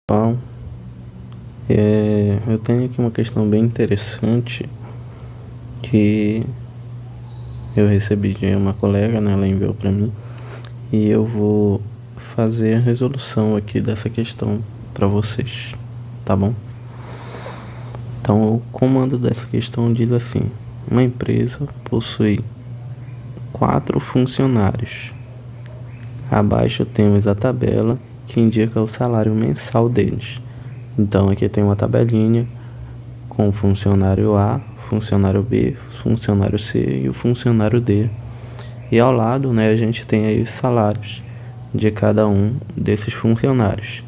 Bom, eu tenho aqui uma questão bem interessante que eu recebi de uma colega, né? Ela enviou para mim e eu vou fazer a resolução aqui dessa questão para vocês, tá bom? Então, o comando dessa questão diz assim: uma empresa possui 4 funcionários. Abaixo temos a tabela que indica o salário mensal deles. Então, aqui tem uma tabelinha com o funcionário A, funcionário B, funcionário C e o funcionário D. E ao lado, né, a gente tem aí os salários de cada um desses funcionários.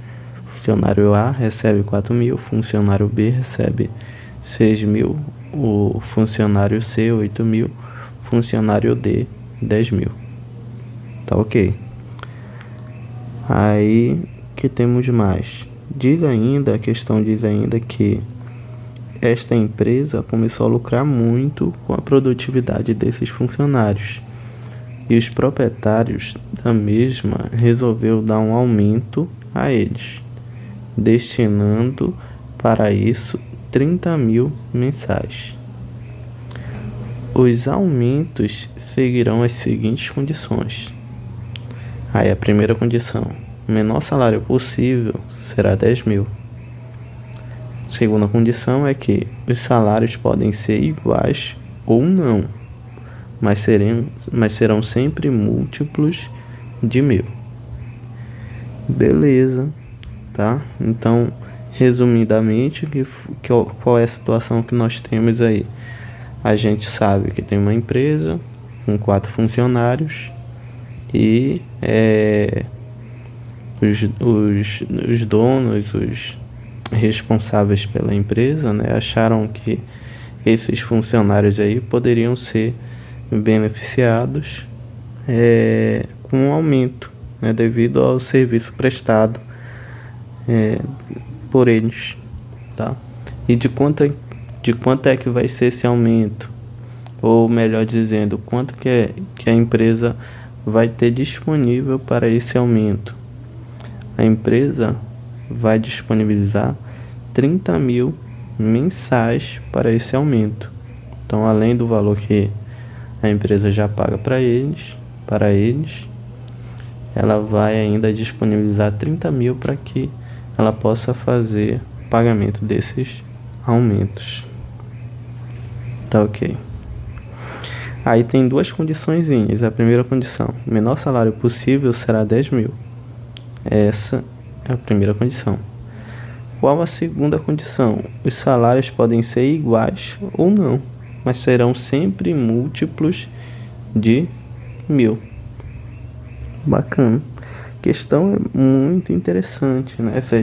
Funcionário A recebe 4.000, funcionário B recebe 6.000, o funcionário C 8.000, funcionário D 10.000. Tá ok? Aí que temos mais? A questão diz ainda que esta empresa começou a lucrar muito com a produtividade desses funcionários e os proprietários da mesma resolveu dar um aumento a eles, destinando para isso 30.000 mensais. Os aumentos seguirão as seguintes condições. Aí a primeira condição: o menor salário possível será 10.000. Segunda condição é que os salários podem ser iguais ou não, mas serão sempre múltiplos de 1.000. Beleza, tá? Então, resumidamente, qual é a situação que nós temos aí? A gente sabe que tem uma empresa com 4 funcionários e os donos, os responsáveis pela empresa, né, acharam que esses funcionários aí poderiam ser beneficiados com um aumento, né, devido ao serviço prestado por eles, tá? E de quanto é que vai ser esse aumento? Ou melhor dizendo, quanto que a empresa vai ter disponível para esse aumento? A empresa vai disponibilizar 30.000 mensais para esse aumento. Então, além do valor que a empresa já paga para eles, ela vai ainda disponibilizar 30.000 para que ela possa fazer o pagamento desses aumentos. Tá ok. Aí tem duas condiçõezinhas. A primeira condição: o menor salário possível será 10.000. Essa é a primeira condição. Qual a segunda condição? Os salários podem ser iguais ou não, mas serão sempre múltiplos de 1.000. Bacana. A questão é muito interessante, né? Se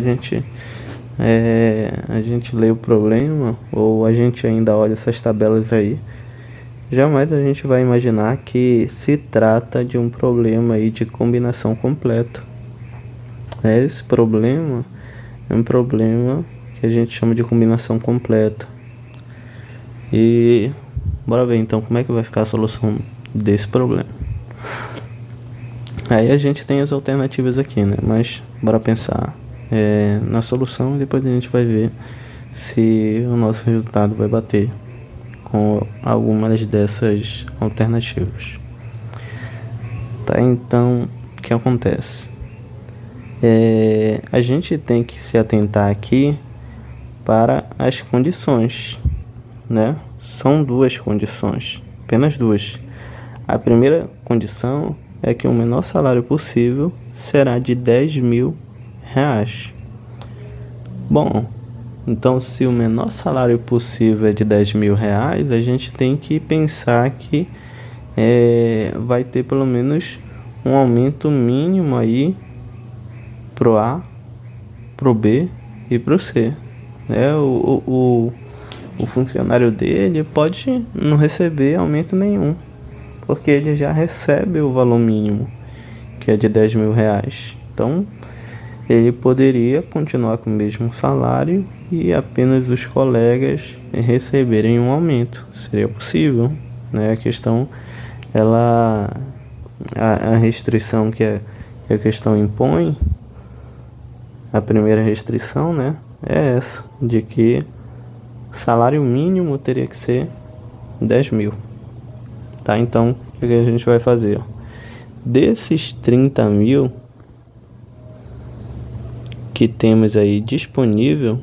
a gente lê o problema ou a gente ainda olha essas tabelas aí, jamais a gente vai imaginar que se trata de um problema aí de combinação completa. Esse problema é um problema que a gente chama de combinação completa. E bora ver então como é que vai ficar a solução desse problema. Aí a gente tem as alternativas aqui, né? Mas bora pensar na solução e depois a gente vai ver se o nosso resultado vai bater com algumas dessas alternativas. Tá, então o que acontece? A gente tem que se atentar aqui para as condições, né? São duas condições, apenas duas. A primeira condição é que o menor salário possível será de 10.000 reais. Bom, então se o menor salário possível é de 10.000 reais, a gente tem que pensar que vai ter pelo menos um aumento mínimo aí pro A, pro B e pro C. O funcionário dele pode não receber aumento nenhum, porque ele já recebe o valor mínimo, que é de 10.000 reais. Então, ele poderia continuar com o mesmo salário e apenas os colegas receberem um aumento. Seria possível, né? A questão, a restrição que a questão impõe, A primeira restrição, né, é essa, de que o salário mínimo teria que ser 10 mil. Tá? Então, o que a gente vai fazer? Desses 30 mil que temos aí disponível,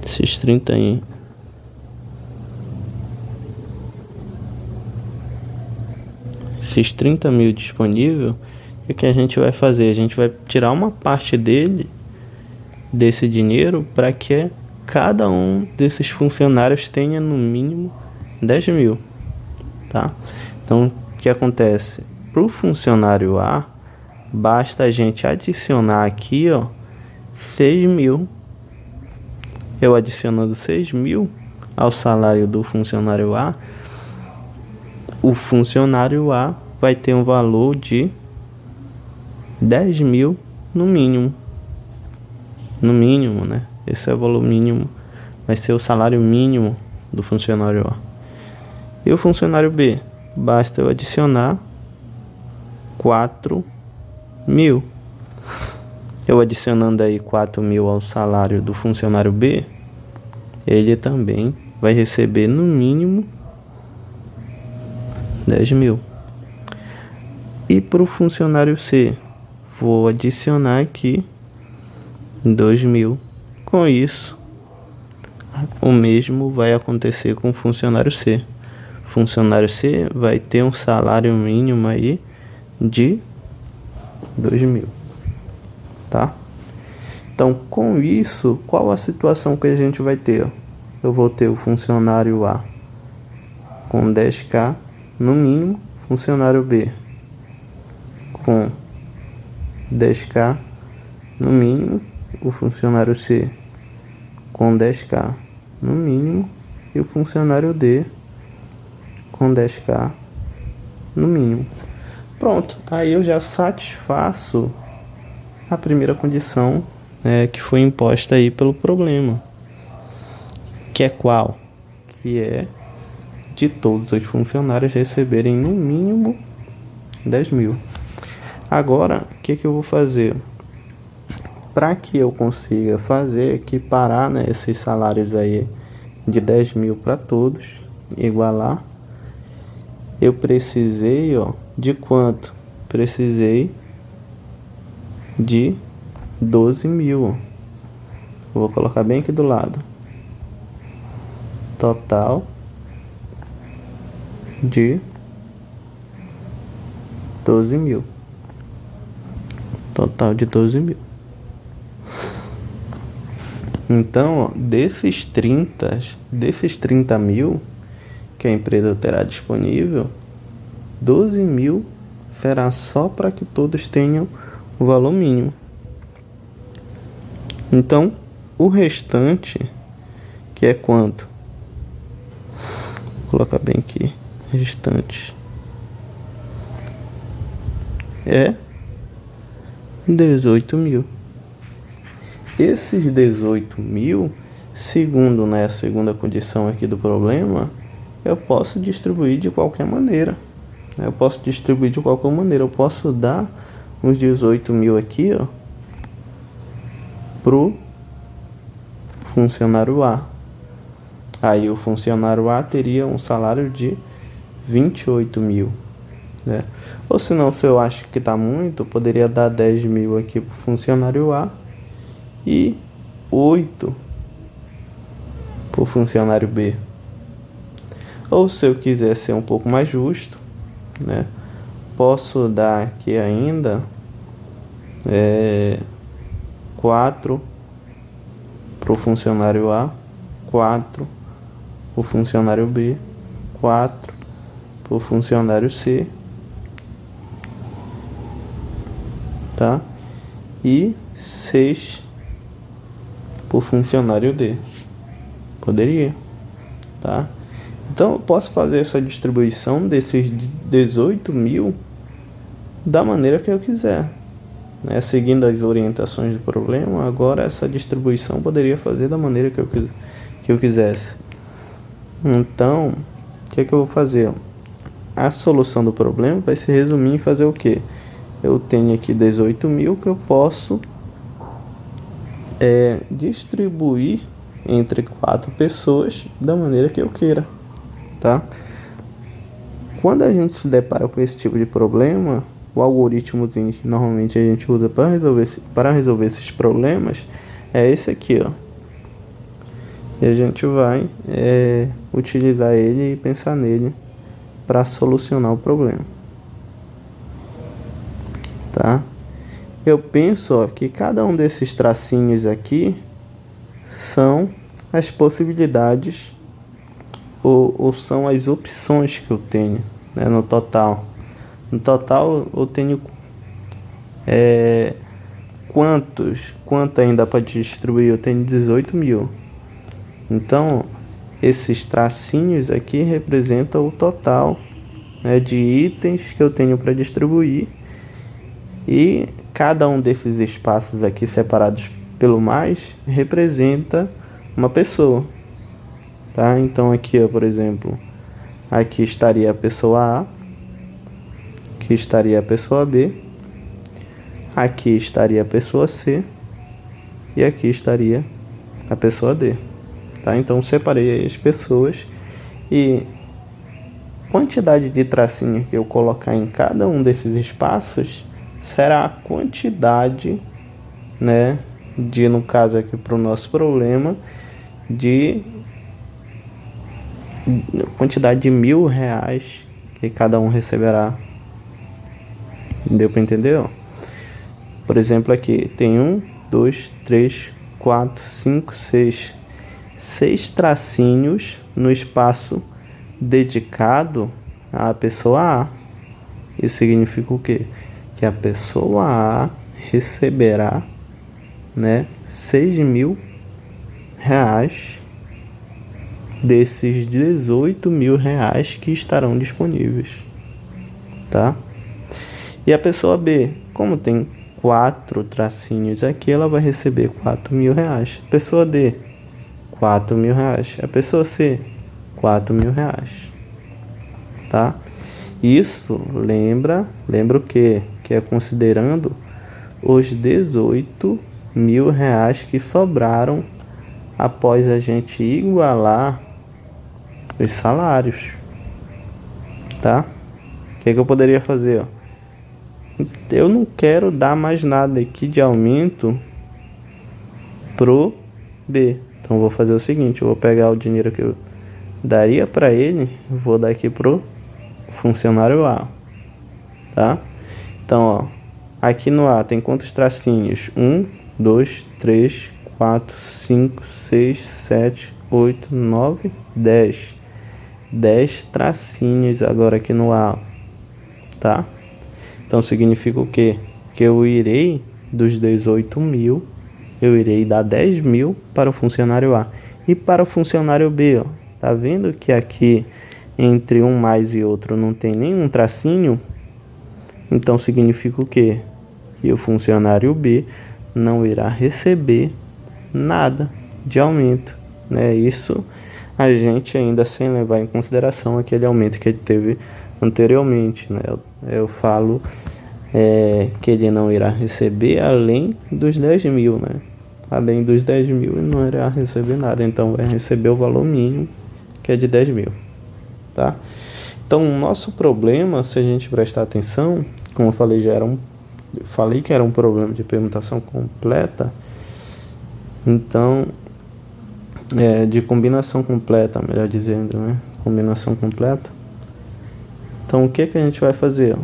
esses 30 aí, esses 30 mil disponível, o que a gente vai fazer? A gente vai tirar uma parte desse dinheiro para que cada um desses funcionários tenha no mínimo 10 mil, tá? Então, o que acontece? Para o funcionário A, basta a gente adicionar aqui, ó, 6 mil. Eu adicionando 6 mil ao salário do funcionário A, o funcionário A vai ter um valor de 10 mil no mínimo. No mínimo, né? Esse é o valor mínimo. Vai ser o salário mínimo do funcionário A. E o funcionário B? Basta eu adicionar 4 mil. Eu adicionando aí 4 mil ao salário do funcionário B, ele também vai receber no mínimo 10 mil. E para o funcionário C, vou adicionar aqui 2 mil. Com isso, o mesmo vai acontecer com o funcionário C. O funcionário C vai ter um salário mínimo aí de 2 mil. Tá? Então, com isso, qual a situação que a gente vai ter? Eu vou ter o funcionário A com 10k no mínimo, funcionário B com 10k no mínimo, o funcionário C com 10k no mínimo e o funcionário D com 10k no mínimo. Pronto, aí eu já satisfaço a primeira condição que foi imposta aí pelo problema, que é qual? Que é de todos os funcionários receberem no mínimo 10 mil. Agora, o que eu vou fazer? Para que eu consiga fazer equiparar, né, esses salários aí de 10 mil para todos, igualar, eu precisei, ó, de quanto? Precisei de 12 mil. Vou colocar bem aqui do lado. Total de 12 mil. Total de 12 mil. Então, ó, desses 30 mil que a empresa terá disponível, 12 mil será só para que todos tenham o valor mínimo. Então, o restante, que é quanto? Vou colocar bem aqui. Restante é 18 mil. Esses 18 mil, segundo, né, a segunda condição aqui do problema, eu posso distribuir de qualquer maneira. Eu posso distribuir de qualquer maneira. Eu posso dar uns 18 mil aqui, ó, pro funcionário A. Aí o funcionário A teria um salário de 28 mil, né? Ou se não, se eu acho que tá muito, eu poderia dar 10 mil aqui pro funcionário A e 8 pro funcionário B. Ou se eu quiser ser um pouco mais justo, né, posso dar aqui ainda 4 pro funcionário A, 4 pro funcionário B, 4 pro funcionário C, tá? E 6 pro funcionário D. Poderia, tá? Então eu posso fazer essa distribuição desses 18 mil da maneira que eu quiser, né? Seguindo as orientações do problema, agora essa distribuição poderia fazer da maneira que eu quisesse. Então, o que eu vou fazer? A solução do problema vai se resumir em fazer o quê? eu tenho aqui 18.000 que eu posso distribuir entre 4 pessoas da maneira que eu queira, tá? Quando a gente se depara com esse tipo de problema, o algoritmo que normalmente a gente usa para resolver esses problemas é esse aqui, ó. E a gente vai utilizar ele e pensar nele para solucionar o problema, tá? Eu penso, ó, que cada um desses tracinhos aqui são as possibilidades ou são as opções que eu tenho, né, no total. No total eu tenho quanto ainda para distribuir? Eu tenho 18.000. Então esses tracinhos aqui representam o total, né, de itens que eu tenho para distribuir, e cada um desses espaços aqui separados pelo mais representa uma pessoa, tá? Então aqui, ó, por exemplo, aqui estaria a pessoa A, aqui estaria a pessoa B, aqui estaria a pessoa C e aqui estaria a pessoa D, tá? Então separei as pessoas e a quantidade de tracinhos que eu colocar em cada um desses espaços será a quantidade, né, no caso aqui para o nosso problema, de quantidade de R$ 1.000 que cada um receberá. Deu para entender? Ó? Por exemplo, aqui tem 1, 2, 3, 4, 5, 6 tracinhos no espaço dedicado à pessoa A. Isso significa o quê? Que a pessoa A receberá, né, R$ 6.000 desses R$ 18.000 que estarão disponíveis, tá? E a pessoa B, como tem 4 tracinhos aqui, ela vai receber R$ 4.000. Pessoa D, R$ 4.000. A pessoa C, R$ 4.000, tá? Isso lembra o quê? Que é considerando os R$ 18.000 que sobraram após a gente igualar os salários, tá? O que eu poderia fazer, ó? Eu não quero dar mais nada aqui de aumento pro B, então vou fazer o seguinte: eu vou pegar o dinheiro que eu daria para ele, vou dar aqui pro funcionário A, tá? Então, ó, aqui no A tem quantos tracinhos? 1, 2, 3, 4, 5, 6, 7, 8, 9, 10. 10 tracinhos agora aqui no A, tá? Então significa o quê? Que eu irei, dos 18.000, eu irei dar 10.000 para o funcionário A. E para o funcionário B, ó, tá vendo que aqui entre um mais e outro não tem nenhum tracinho? Então significa o quê? Que o funcionário B não irá receber nada de aumento, né? Isso a gente ainda sem levar em consideração aquele aumento que ele teve anteriormente, né? Eu falo que ele não irá receber além dos 10.000, né? Além dos 10.000 ele não irá receber nada, então vai receber o valor mínimo, que é de 10.000, tá? Então o nosso problema, se a gente prestar atenção, como eu falei, falei que era um problema de permutação completa, então de combinação completa, melhor dizendo, né? Combinação completa. Então o que a gente vai fazer?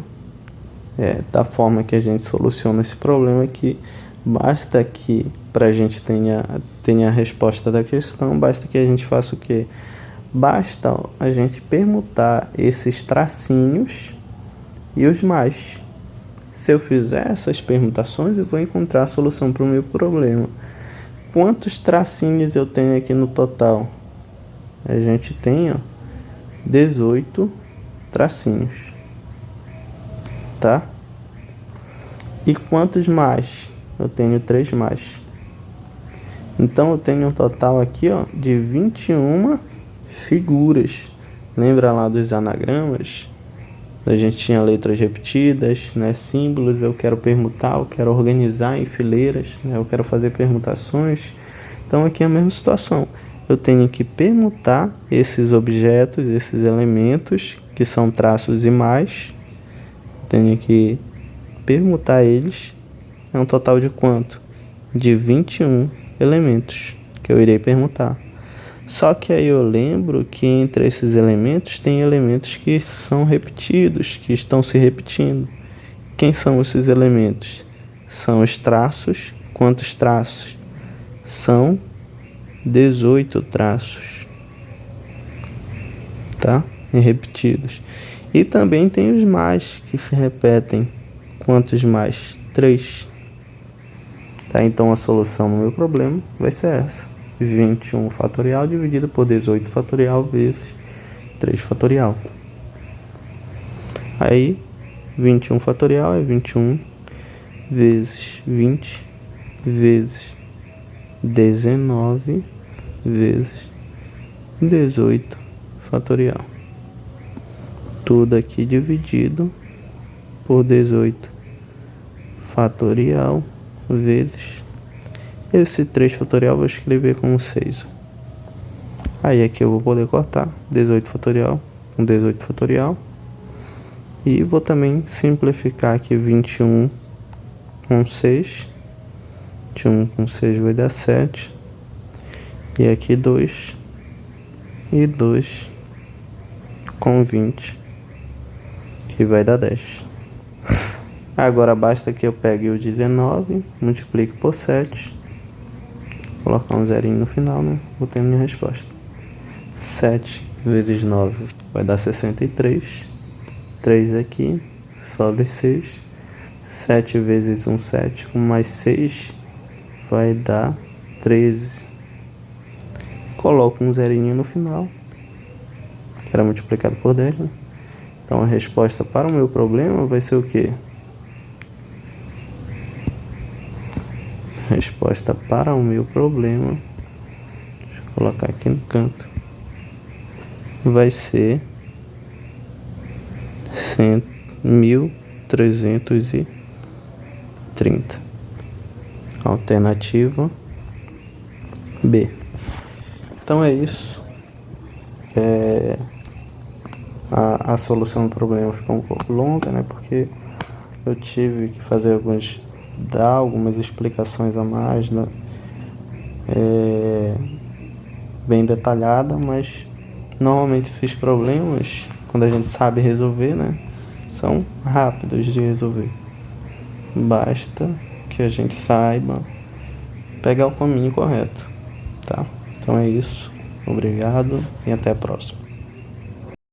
Da forma que a gente soluciona esse problema aqui, basta que para a gente tenha a resposta da questão, basta que a gente faça o quê? Basta a gente permutar esses tracinhos e os mais. Se eu fizer essas permutações, eu vou encontrar a solução para o meu problema. Quantos tracinhos eu tenho aqui no total? A gente tem, ó, 18 tracinhos, tá? E quantos mais? Eu tenho 3 mais. Então eu tenho um total aqui, ó, de 21 figuras. Lembra lá dos anagramas? A gente tinha letras repetidas, né, símbolos, eu quero permutar, eu quero organizar em fileiras, né, eu quero fazer permutações. Então aqui é a mesma situação. Eu tenho que permutar esses objetos, esses elementos, que são traços e mais. Tenho que permutar eles. É um total de quanto? De 21 elementos que eu irei permutar. Só que aí eu lembro que entre esses elementos tem elementos que são repetidos, que estão se repetindo. Quem são esses elementos? São os traços. Quantos traços? São 18 traços, tá? E repetidos. E também tem os mais que se repetem. Quantos mais? 3. Tá? Então a solução no meu problema vai ser essa: 21 fatorial dividido por 18 fatorial vezes 3 fatorial. Aí 21 fatorial é 21 vezes 20 vezes 19 vezes 18 fatorial. Tudo aqui dividido por 18 fatorial vezes esse 3 fatorial, vou escrever como 6. Aí aqui eu vou poder cortar 18 fatorial com 18 fatorial. E vou também simplificar aqui 21 com 6. 21 com 6 vai dar 7. E aqui 2. E 2 com 20, que vai dar 10. Agora basta que eu pegue o 19, multiplique por 7. Colocar um zerinho no final, né? Vou ter a minha resposta. 7 vezes 9 vai dar 63. 3 aqui, sobra 6. 7 vezes 1, 7. Com mais 6 vai dar 13. Coloco um zerinho no final, que era multiplicado por 10, né? Então a resposta para o meu problema vai ser o quê? Resposta para o meu problema, deixa eu colocar aqui no canto, vai ser 1.330. Alternativa B. Então é isso. A solução do problema ficou um pouco longa, né? Porque eu tive que dar algumas explicações a mais, né? Bem detalhada, mas normalmente esses problemas, quando a gente sabe resolver, né, são rápidos de resolver. Basta que a gente saiba pegar o caminho correto, tá? Então é isso. Obrigado e até a próxima.